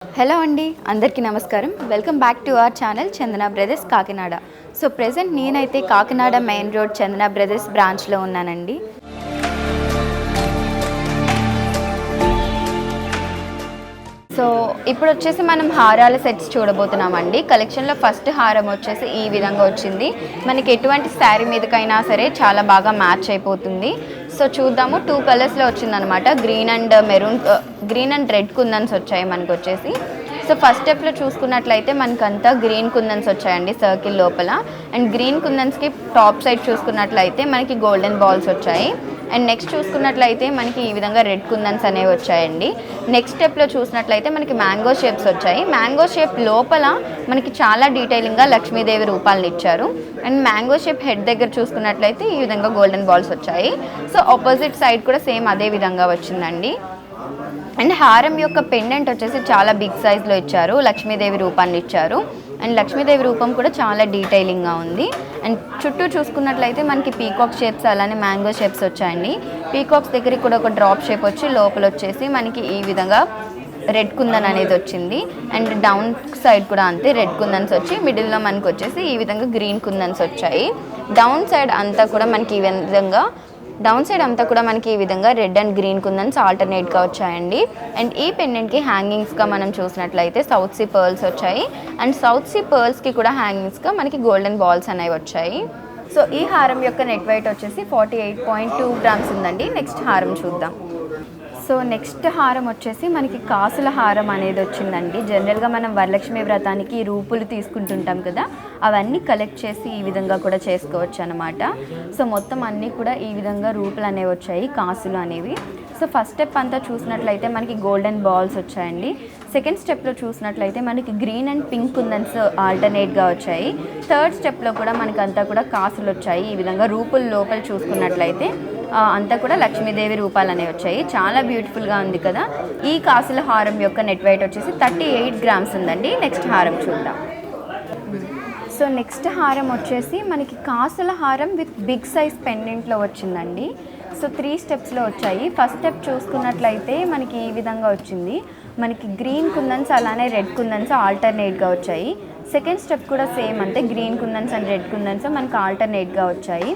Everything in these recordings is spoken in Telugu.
హలో అండి, అందరికీ నమస్కారం. Welcome back to our channel Chandana brothers Kakinada. So present నేనైతే కాకినాడ మెయిన్ రోడ్ చందన బ్రదర్స్ బ్రాంచ్లో ఉన్నానండి. సో ఇప్పుడు వచ్చేసి మనం హారాల సెట్స్ చూడబోతున్నామండి. కలెక్షన్లో ఫస్ట్ హారం వచ్చేసి ఈ విధంగా వచ్చింది. మనకి ఎటువంటి శారీ మీదకైనా సరే చాలా బాగా మ్యాచ్ అయిపోతుంది. సో చూద్దాము. 2 కలర్స్లో వచ్చిందనమాట. గ్రీన్ అండ్ రెడ్ కుందన్స్ వచ్చాయి మనకు వచ్చేసి. సో ఫస్ట్ స్టెప్లో చూసుకున్నట్లయితే మనకంతా గ్రీన్ కుందన్స్ వచ్చాయండి సర్కిల్ లోపల. అండ్ గ్రీన్ కుందన్స్కి టాప్ సైడ్ చూసుకున్నట్లయితే మనకి గోల్డెన్ బాల్స్ వచ్చాయి. అండ్ నెక్స్ట్ చూసుకున్నట్లయితే మనకి ఈ విధంగా రెడ్ కుందన్స్ అనేవి వచ్చాయండి. నెక్స్ట్ స్టెప్లో చూసినట్లయితే మనకి మ్యాంగో షేప్స్ వచ్చాయి. మ్యాంగో షేప్ లోపల మనకి చాలా డీటెయిలింగ్గా లక్ష్మీదేవి రూపాలను ఇచ్చారు. అండ్ మ్యాంగో షేప్ హెడ్ దగ్గర చూసుకున్నట్లయితే ఈ విధంగా గోల్డెన్ బాల్స్ వచ్చాయి. సో ఆపోజిట్ సైడ్ కూడా సేమ్ అదే విధంగా వచ్చిందండి. అండ్ హారం యొక్క పెండెంట్ వచ్చేసి చాలా బిగ్ సైజ్లో ఇచ్చారు. లక్ష్మీదేవి రూపాన్ని ఇచ్చారు. అండ్ లక్ష్మీదేవి రూపం కూడా చాలా డీటెయిలింగ్గా ఉంది. అండ్ చుట్టూ చూసుకున్నట్లయితే మనకి పీకాక్ షేప్స్ అలానే మ్యాంగో షేప్స్ వచ్చాయండి. పీకాక్స్ దగ్గరికి కూడా ఒక డ్రాప్ షేప్ వచ్చి లోపల వచ్చేసి మనకి ఈ విధంగా రెడ్ కుందన్ అనేది వచ్చింది. అండ్ డౌన్ సైడ్ కూడా అంతే రెడ్ కుందన్స్ వచ్చి మిడిల్లో మనకు వచ్చేసి ఈ విధంగా గ్రీన్ కుందన్స్ వచ్చాయి. డౌన్ సైడ్ అంతా కూడా మనకి ఈ విధంగా రెడ్ అండ్ గ్రీన్ కుందన్స్ ఆల్టర్నేట్గా వచ్చాయండి. అండ్ ఈ పెండెంట్కి హ్యాంగింగ్స్గా మనం చూసినట్లయితే సౌత్ సీ పర్ల్స్ వచ్చాయి. అండ్ సౌత్ సీ పర్ల్స్కి కూడా హ్యాంగింగ్స్గా మనకి గోల్డెన్ బాల్స్ అనేవి వచ్చాయి. సో ఈ హారం యొక్క నెట్ వెయిట్ వచ్చేసి 48.2 గ్రామ్స్ ఉందండి. నెక్స్ట్ హారం చూద్దాం. సో నెక్స్ట్ హారం వచ్చేసి మనకి కాసుల హారం అనేది వచ్చిందండి. జనరల్గా మనం వరలక్ష్మి వ్రతానికి రూపులు తీసుకుంటుంటాం కదా, అవన్నీ కలెక్ట్ చేసి ఈ విధంగా కూడా చేసుకోవచ్చు అనమాట. సో మొత్తం అన్నీ కూడా ఈ విధంగా రూపులు అనేవి వచ్చాయి, కాసులు అనేవి. సో ఫస్ట్ స్టెప్ అంతా చూసినట్లయితే మనకి గోల్డెన్ బాల్స్ వచ్చాయండి. సెకండ్ స్టెప్లో చూసినట్లయితే మనకి గ్రీన్ అండ్ పింక్ కుందన్స్ ఆల్టర్నేట్గా వచ్చాయి. థర్డ్ స్టెప్లో కూడా మనకి అంతా కూడా కాసులు వచ్చాయి. ఈ విధంగా రూపుల లోపల చూసుకున్నట్లయితే అంతా కూడా లక్ష్మీదేవి రూపాలు అనేవి వచ్చాయి. చాలా బ్యూటిఫుల్గా ఉంది కదా. ఈ కాసుల హారం యొక్క నెట్ వెయిట్ వచ్చేసి 38 గ్రామ్స్ ఉందండి. నెక్స్ట్ హారం చూద్దాం. సో నెక్స్ట్ హారం వచ్చేసి మనకి కాసుల హారం విత్ బిగ్ సైజ్ పెండెంట్లో వచ్చిందండి. సో 3 స్టెప్స్లో వచ్చాయి. ఫస్ట్ స్టెప్ చూసుకున్నట్లయితే మనకి ఈ విధంగా వచ్చింది. మనకి గ్రీన్ కుందన్స్ అలానే రెడ్ కుందన్స్ ఆల్టర్నేట్గా వచ్చాయి. సెకండ్ స్టెప్ కూడా సేమ్ అంతే, గ్రీన్ కుందన్స్ అండ్ రెడ్ కుందన్స్ మనకి ఆల్టర్నేట్గా వచ్చాయి.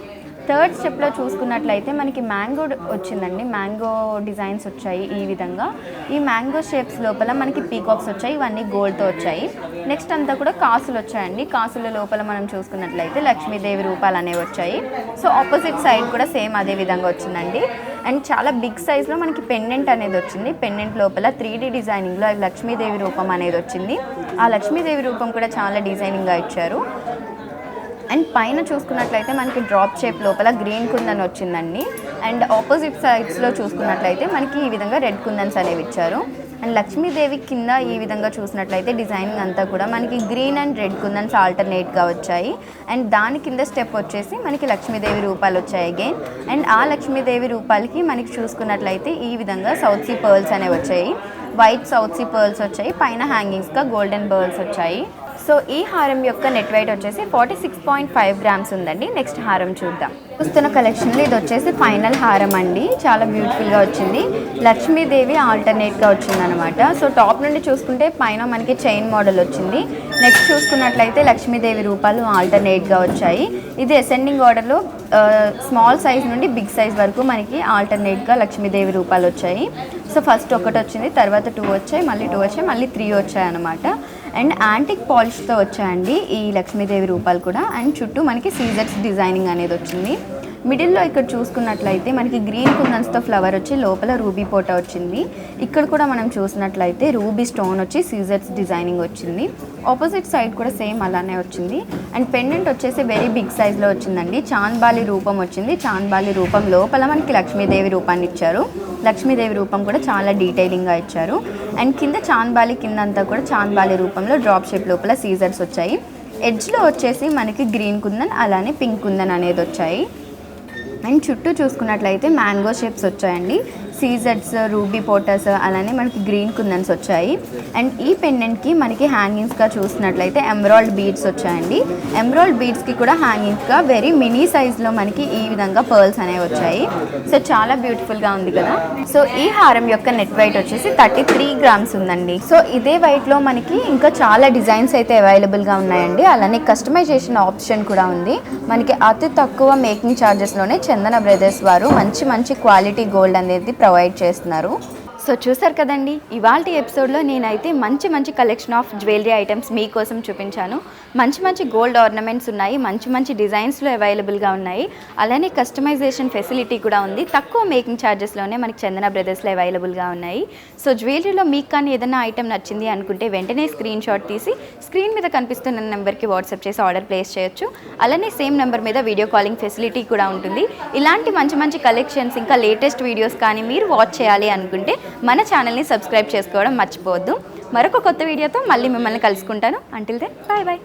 థర్డ్ స్టెప్లో చూసుకున్నట్లయితే మనకి మ్యాంగో వచ్చిందండి. మ్యాంగో డిజైన్స్ వచ్చాయి ఈ విధంగా. ఈ మ్యాంగో షేప్స్ లోపల మనకి పీకాక్స్ వచ్చాయి. ఇవన్నీ గోల్డ్తో వచ్చాయి. నెక్స్ట్ అంతా కూడా కాసులు వచ్చాయండి. కాసుల లోపల మనం చూసుకున్నట్లయితే లక్ష్మీదేవి రూపాలు అనేవి వచ్చాయి. సో ఆపోజిట్ సైడ్ కూడా సేమ్ అదే విధంగా వచ్చిందండి. అండ్ చాలా బిగ్ సైజ్లో మనకి పెండెంట్ అనేది వచ్చింది. పెండెంట్ లోపల 3D డిజైనింగ్లో లక్ష్మీదేవి రూపం అనేది వచ్చింది. ఆ లక్ష్మీదేవి రూపం కూడా చాలా డిజైనింగ్గా ఇచ్చారు. అండ్ పైన చూసుకున్నట్లయితే మనకి డ్రాప్ షేప్ లోపల గ్రీన్ కుందన్ వచ్చిందండి. అండ్ ఆపోజిట్ సైడ్స్లో చూసుకున్నట్లయితే మనకి ఈ విధంగా రెడ్ కుందన్స్ అనేవి ఇచ్చారు. అండ్ లక్ష్మీదేవి కింద ఈ విధంగా చూసినట్లయితే డిజైనింగ్ అంతా కూడా మనకి గ్రీన్ అండ్ రెడ్ కుందన్స్ ఆల్టర్నేట్గా వచ్చాయి. అండ్ దాని కింద స్టెప్ వచ్చేసి మనకి లక్ష్మీదేవి రూపాలు వచ్చాయి అగైన్. అండ్ ఆ లక్ష్మీదేవి రూపాలకి మనకి చూసుకున్నట్లయితే ఈ విధంగా సౌత్ సీ పర్ల్స్ అనేవి వచ్చాయి. వైట్ సౌత్ సీ పర్ల్స్ వచ్చాయి. పైన హ్యాంగింగ్స్గా గోల్డెన్ పర్ల్స్ వచ్చాయి. సో ఈ హారం యొక్క నెట్ వెయిట్ వచ్చేసి 46.5 గ్రామ్స్ ఉందండి. నెక్స్ట్ హారం చూద్దాం. చూస్తున్న కలెక్షన్లో ఇది వచ్చేసి ఫైనల్ హారం అండి. చాలా బ్యూటిఫుల్గా వచ్చింది. లక్ష్మీదేవి ఆల్టర్నేట్గా వచ్చిందనమాట. సో టాప్ నుండి చూసుకుంటే పైన మనకి చైన్ మోడల్ వచ్చింది. నెక్స్ట్ చూసుకున్నట్లయితే లక్ష్మీదేవి రూపాలు ఆల్టర్నేట్గా వచ్చాయి. ఇది అసెండింగ్ ఆర్డర్లో స్మాల్ సైజ్ నుండి బిగ్ సైజ్ వరకు మనకి ఆల్టర్నేట్గా లక్ష్మీదేవి రూపాలు వచ్చాయి. సో ఫస్ట్ ఒకటి వచ్చింది, తర్వాత 2 వచ్చాయి, మళ్ళీ 2 వచ్చాయి, మళ్ళీ 3 వచ్చాయి అనమాట. అండ్ యాంటిక్ పాలిష్తో వచ్చాయండి ఈ లక్ష్మీదేవి రూపాలు కూడా. అండ్ చుట్టూ మనకి సీజర్స్ డిజైనింగ్ అనేది వచ్చింది. మిడిల్లో ఇక్కడ చూసుకున్నట్లయితే మనకి గ్రీన్ కుందన్స్తో ఫ్లవర్ వచ్చి లోపల రూబీ పోటా వచ్చింది. ఇక్కడ కూడా మనం చూసినట్లయితే రూబీ స్టోన్ వచ్చి సీజర్స్ డిజైనింగ్ వచ్చింది. ఆపోజిట్ సైడ్ కూడా సేమ్ అలానే వచ్చింది. అండ్ పెండెంట్ వచ్చేసి వెరీ బిగ్ సైజ్లో వచ్చిందండి. చాంద్బాలి రూపం వచ్చింది. చాంద్బాలి రూపం లోపల మనకి లక్ష్మీదేవి రూపాన్ని ఇచ్చారు. లక్ష్మీదేవి రూపం కూడా చాలా డీటెయిలింగ్గా ఇచ్చారు. అండ్ కింద చాంద్బాలి కింద అంతా కూడా చాంద్బాలి రూపంలో డ్రాప్ షేప్ లోపల సీజర్స్ వచ్చాయి. ఎడ్జ్లో వచ్చేసి మనకి గ్రీన్ కుందన్ అలానే పింక్ కుందన్ అనేది వచ్చాయి. అండ్ చుట్టూ చూసుకున్నట్లయితే మ్యాంగో షేప్స్ వచ్చాయండి. సీజెడ్స్, రూబీ పోటస్, అలానే మనకి గ్రీన్ కుందన్స్ వచ్చాయి. అండ్ ఈ పెండెంట్కి మనకి హ్యాంగింగ్స్గా చూసినట్లయితే ఎమరాల్డ్ బీడ్స్ వచ్చాయండి. ఎమరాల్డ్ బీడ్స్కి కూడా హ్యాంగింగ్స్గా వెరీ మినీ సైజ్లో మనకి ఈ విధంగా పర్ల్స్ అనేవి వచ్చాయి. సో చాలా బ్యూటిఫుల్గా ఉంది కదా. సో ఈ హారం యొక్క నెట్ వెయిట్ వచ్చేసి 33 గ్రామ్స్ ఉందండి. సో ఇదే వెయిట్లో మనకి ఇంకా చాలా డిజైన్స్ అయితే అవైలబుల్గా ఉన్నాయండి. అలానే కస్టమైజేషన్ ఆప్షన్ కూడా ఉంది. మనకి అతి తక్కువ మేకింగ్ ఛార్జెస్లోనే చందన బ్రదర్స్ వారు మంచి క్వాలిటీ గోల్డ్ అనేది ప్రొవైడ్ చేస్తున్నారు. సో చూసారు కదండి, ఇవాళ ఎపిసోడ్లో నేనైతే మంచి కలెక్షన్ ఆఫ్ జ్యువెలరీ ఐటమ్స్ మీకోసం చూపించాను. మంచి గోల్డ్ ఆర్నమెంట్స్ ఉన్నాయి, మంచి డిజైన్స్లో అవైలబుల్గా ఉన్నాయి. అలానే కస్టమైజేషన్ ఫెసిలిటీ కూడా ఉంది. తక్కువ మేకింగ్ ఛార్జెస్లోనే మనకి చందన బ్రదర్స్లో అవైలబుల్గా ఉన్నాయి. సో జ్యువెలరీలో మీకు కానీ ఏదైనా ఐటమ్ నచ్చింది అనుకుంటే వెంటనే స్క్రీన్ షాట్ తీసి స్క్రీన్ మీద కనిపిస్తున్న నెంబర్కి వాట్సాప్ చేసి ఆర్డర్ ప్లేస్ చేయొచ్చు. అలానే సేమ్ నెంబర్ మీద వీడియో కాలింగ్ ఫెసిలిటీ కూడా ఉంటుంది. ఇలాంటి మంచి కలెక్షన్స్ ఇంకా లేటెస్ట్ వీడియోస్ కానీ మీరు వాచ్ చేయాలి అనుకుంటే మన ఛానల్ని సబ్స్క్రైబ్ చేసుకోవడం మర్చిపోవద్దు. మరొక కొత్త వీడియోతో మళ్ళీ మిమ్మల్ని కలుసుకుంటాను. Until then bye.